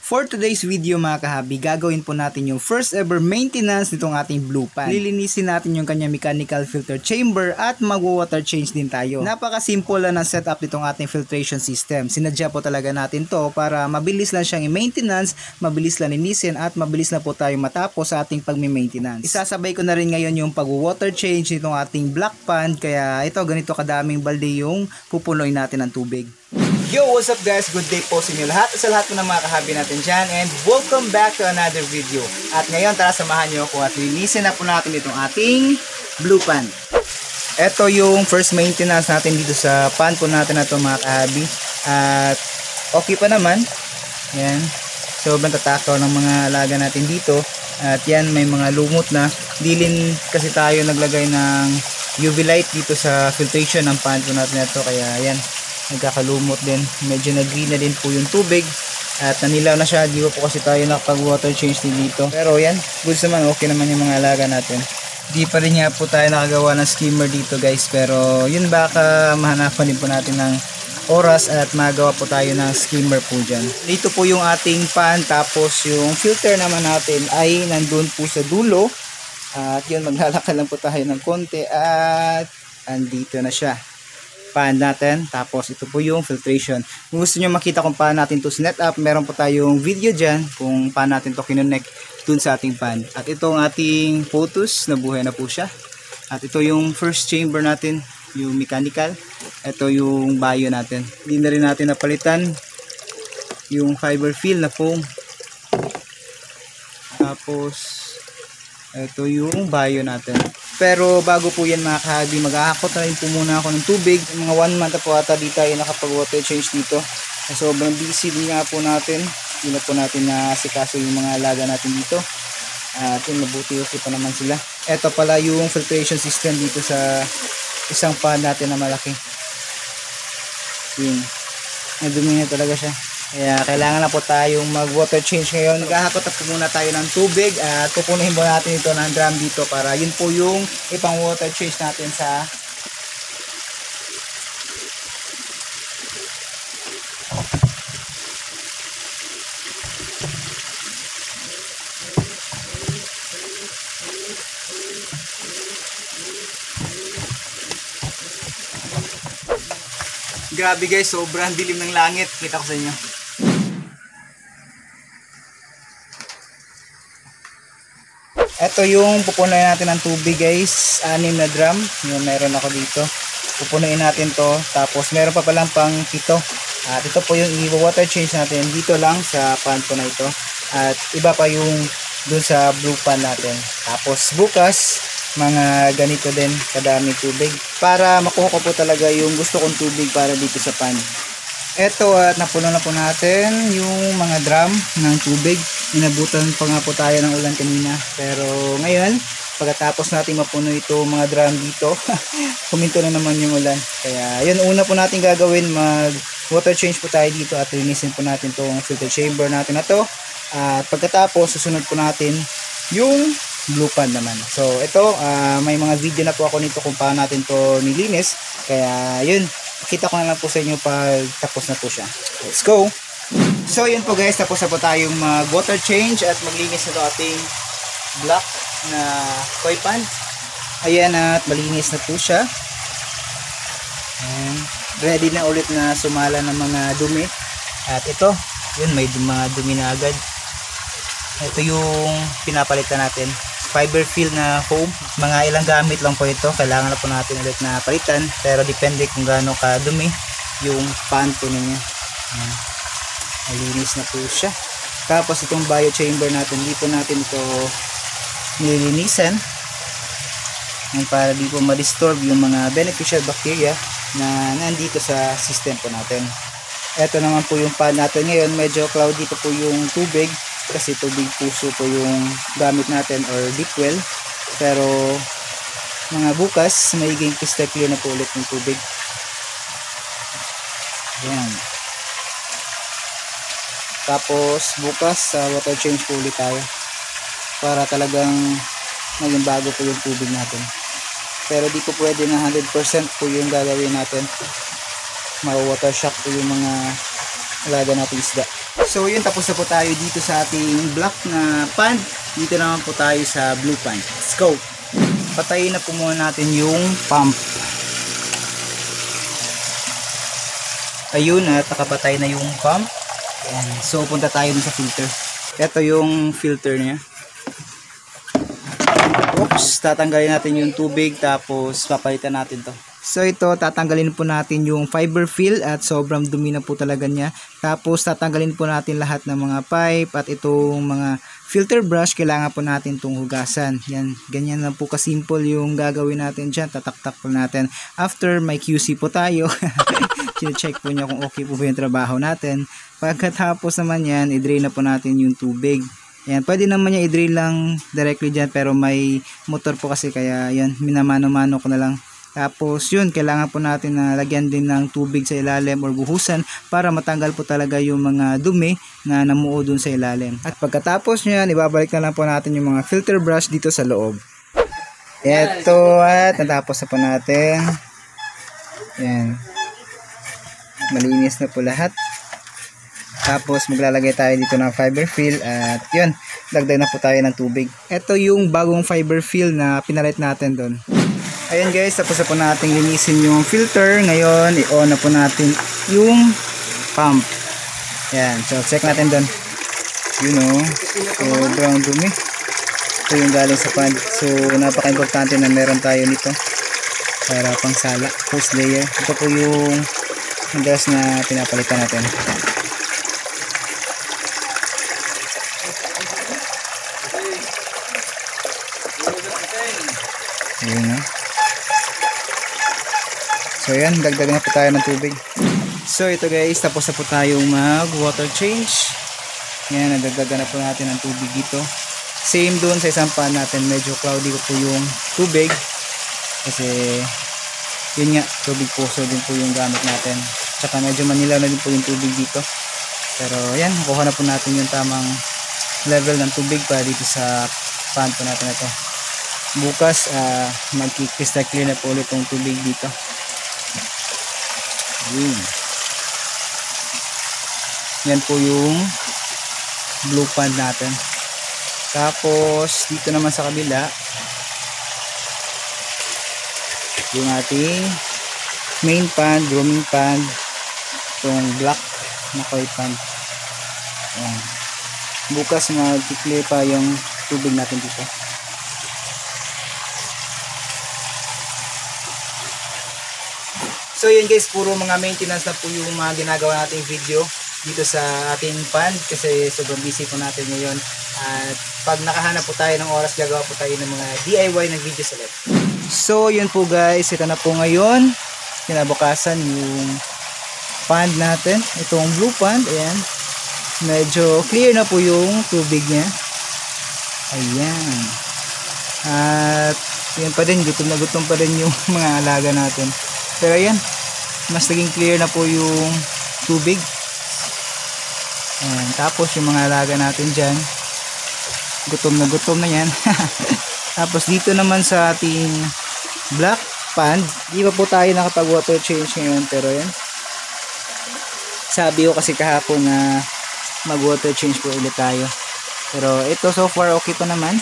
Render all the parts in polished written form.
For today's video mga kahabi, gagawin po natin yung first ever maintenance nitong ating blue pan. Lilinisin natin yung kanya mechanical filter chamber at mag-water change din tayo. Napaka-simple lang ng setup nitong ating filtration system. Sinadya po talaga natin to para mabilis lang siyang i-maintenance, mabilis lang linisin at mabilis na po tayo matapos sa ating pag-maintenance. Isasabay ko na rin ngayon yung pag-water change nitong ating black pan, kaya ito ganito kadaming balde yung pupunoy natin ng tubig. Yo, what's up guys? Good day po sa inyo lahat. Sa lahat po ng mga kahabi natin dyan, and welcome back to another video. At ngayon, tara samahan nyo ako at linisin na po natin itong ating blue pan. Ito yung first maintenance natin dito sa pan po natin na ito mga kahabi. At okay pa naman. Yan. Sobrang tatakaw ng mga alaga natin dito. At yan, may mga lumot na. Dilin kasi tayo naglagay ng UV light dito sa filtration ng pan po natin na ito. Kaya yan, nagkakalumot din, medyo nag-green na din po yung tubig at nanilaw na siya. Di po kasi tayo nakapag water change din dito, pero yan, goods naman, okay naman yung mga alaga natin. Di pa rin nga po tayo nakagawa ng skimmer dito guys, pero yun, baka mahanapan din po natin ng oras at magawa po tayo ng skimmer po dyan. Dito po yung ating pan, tapos yung filter naman natin ay nandun po sa dulo at yun, maglalakad lang po tayo ng konti at andito na siya pan natin. Tapos ito po yung filtration. Kung gusto nyo makita kung paano natin to set up, meron po tayong video dyan kung paano natin to kinonect dun sa ating pan. At ito ang ating photos, nabuhay na po siya. At ito yung first chamber natin, yung mechanical. Ito yung bio natin. Hindi na rin natin napalitan yung fiber fill na foam. Tapos ito yung bio natin. Pero bago po yan mga kahabi, mag-aakot na rin po muna ako ng tubig. Mga 1 month na po ata di tayo nakapag water change dito. Sobrang busy din nga po natin. Hindi na po natin nasikaso yung mga alaga natin dito. At yun, mabuti-uti pa naman sila. Ito pala yung filtration system dito sa isang pan natin na malaki. Yun, nadumi na talaga siya. Kaya kailangan na po tayong mag water change ngayon. Naghahakot na po muna tayo ng tubig at pupunuhin po natin ito ng drum dito para yun po yung ipang water change natin sa Grabe guys, sobrang dilim ng langit. Kita ko sa inyo. Ito yung pupunuin natin ng tubig guys. 6 na drum. Yung meron ako dito. Pupunuin natin to. Tapos meron pa palang pang 7. At ito po yung i-water change natin dito lang sa pan po na ito. At iba pa yung dun sa blue pan natin. Tapos bukas, mga ganito din kadami tubig para makuha ko po talaga yung gusto kong tubig para dito sa pan. Eto, at napuno na po natin yung mga drum ng tubig. Inabutan pa nga po tayo ng ulan kanina, pero ngayon pagkatapos natin mapuno ito mga drum dito huminto na naman yung ulan. Kaya yun, una po natin gagawin, mag water change po tayo dito at linisin po natin tong filter chamber natin na to. At pagkatapos susunod po natin yung blue pan naman. So ito, may mga video na po ako nito kung paano natin to nilinis. Kaya yun, pakita ko na lang po sa inyo pag tapos na po siya. Let's go! So yun po guys, tapos na po tayong mag water change at maglinis na ito ating black na koi pan. Ayan, at malinis na po siya. And ready na ulit na sumala ng mga dumi. At ito, yun, may mga dumi na agad. Ito yung pinapalitan natin, fiber fill na foam. Mga ilang gamit lang po ito, kailangan na po natin ulit na palitan, pero depende kung gaano kadumi yung pan po ninyo. Malinis na po siya. Tapos itong bio chamber natin, di po natin ito nililinisan para di po ma-disturb yung mga beneficial bacteria na nandito sa system po natin. Ito naman po yung pan natin ngayon, medyo cloudy pa po yung tubig kasi tubig puso po yung gamit natin or deep well, pero mga bukas magiging crystal clear na po ulit yung tubig. Ayan. Tapos bukas water change po ulit tayo para talagang maging bago po yung tubig natin, pero di po pwede na 100% po yung gagawin natin. Ma-water shock po yung mga alaga nating isda. So yun, tapos na po tayo dito sa ating black na pan. Dito naman po tayo sa blue pan. Let's go! Patayin na po muna natin yung pump. Ayun, at nakapatay na yung pump. Ayan. So punta tayo dun sa filter. Ito yung filter niya. Oops, tatanggalin natin yung tubig tapos papalitan natin to. So ito, tatanggalin po natin yung fiber fill at sobrang dumi na po talaga niya. Tapos tatanggalin po natin lahat ng mga pipe at itong mga filter brush, kailangan po natin itong hugasan. Yan, ganyan lang po kasimple yung gagawin natin dyan. Tatak-tak po natin. After may QC po tayo, check po niya kung okay po ba yung trabaho natin. Pagkatapos naman yan, i-drain na po natin yung tubig. Yan, pwede naman niya i-drain lang directly dyan pero may motor po kasi kaya yan, minamano-mano ko na lang. Tapos yun, kailangan po natin na lagyan din ng tubig sa ilalim or buhusan para matanggal po talaga yung mga dumi na namuo dun sa ilalim. At pagkatapos nyan, ibabalik na lang po natin yung mga filter brush dito sa loob. Eto, at natapos na po natin. Yan. Malinis na po lahat. Tapos maglalagay tayo dito ng fiber fill at yun, dagdag na po tayo ng tubig. Ito yung bagong fiber fill na pinalit natin doon. Ayan guys, tapos na po natin linisin yung filter. Ngayon, i-on na po natin yung pump. Ayan, so check natin doon. You know, sobrang dumi. Ito yung galing sa pan. So napaka-importante na meron tayo nito para pang sala, hose layer. Ito po yung gas na pinapalitan natin. Ayan na. So yan, dagdagan na po tayo ng tubig. So ito guys, tapos na po tayong mag water change. Yan, nagdagdagan na po natin ng tubig dito. Same doon sa isang pan natin, medyo cloudy po yung tubig. Kasi yun nga, tubig puso din po yung gamit natin. Tsaka medyo manilaw na din po yung tubig dito. Pero yan, nakuha na po natin yung tamang level ng tubig para dito sa pan po natin ito. Bukas, mag-crystal clear na po ulit yung tubig dito. Yan po yung blue pan natin. Tapos dito naman sa kabila yung ating main pan, grooming pan, itong black na koi pan. Yan. Bukas mag-clear pa yung tubig natin dito. So yun guys, puro mga maintenance na po yung mga ginagawa nating video dito sa ating pan kasi sobrang busy po natin ngayon. At pag nakahanap po tayo ng oras, gagawa po tayo ng mga DIY na videos ulit. So yun po guys, ito na po ngayon. Kinabukasan yung pan natin, itong blue pan. Ayan, medyo clear na po yung tubig niya. Ayan. At yun pa din, gutom na gutom pa rin yung mga alaga natin. Pero ayan, mas naging clear na po yung tubig. Ayan, tapos yung mga alaga natin dyan, gutom na yan. Tapos dito naman sa ating black pan, di pa po tayo nakapag water change ngayon. Pero yan, sabi ko kasi kahapon na mag water change po ulit tayo. Pero ito so far okay pa naman.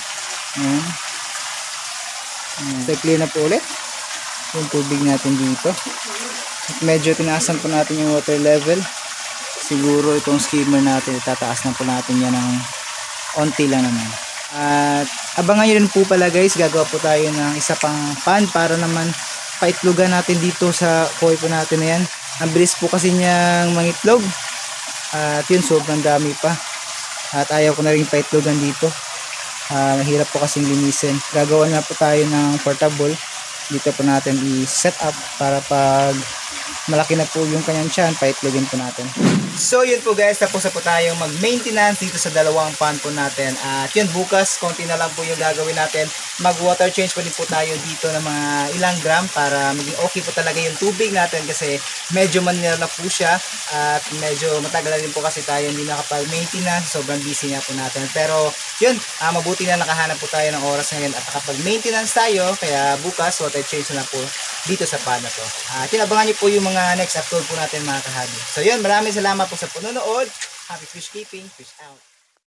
Ayan. So clear na po ulit yung tubig natin dito. At medyo tinaasan po natin yung water level. Siguro itong skimmer natin, itataas na po natin yan ng onti lang naman. At abangan nyo rin po pala guys, gagawa po tayo ng isa pang pan para naman paitlogan natin dito sa koi po natin na yan. Ang bilis po kasi niyang mangitlog. At yun, sobrang dami pa. At ayaw ko na rin paitlogan dito. Mahirap po kasing linisin. Gagawa na po tayo ng portable. Dito po natin i-set up para pag malaki na po yung kanyang tiyan, paitlogin po natin. So yun po guys, tapos na po tayong mag-maintenance dito sa dalawang pan po natin. At yun, bukas konti na lang po yung gagawin natin. Mag-water change po din po tayo dito ng mga ilang gram para maging okay po talaga yung tubig natin kasi medyo manila na po siya at medyo matagal na din po kasi tayo hindi nakapag-maintenance. Sobrang busy nga po natin. Pero yun, mabuti na nakahanap po tayo ng oras ngayon at nakapag-maintenance tayo. Kaya bukas, water change na po dito sa pan na to. Tinabangan nyo po yung mga next upload po natin mga kahabi. So yun, maraming salamat po sa panonood. Happy fish keeping. Fish out.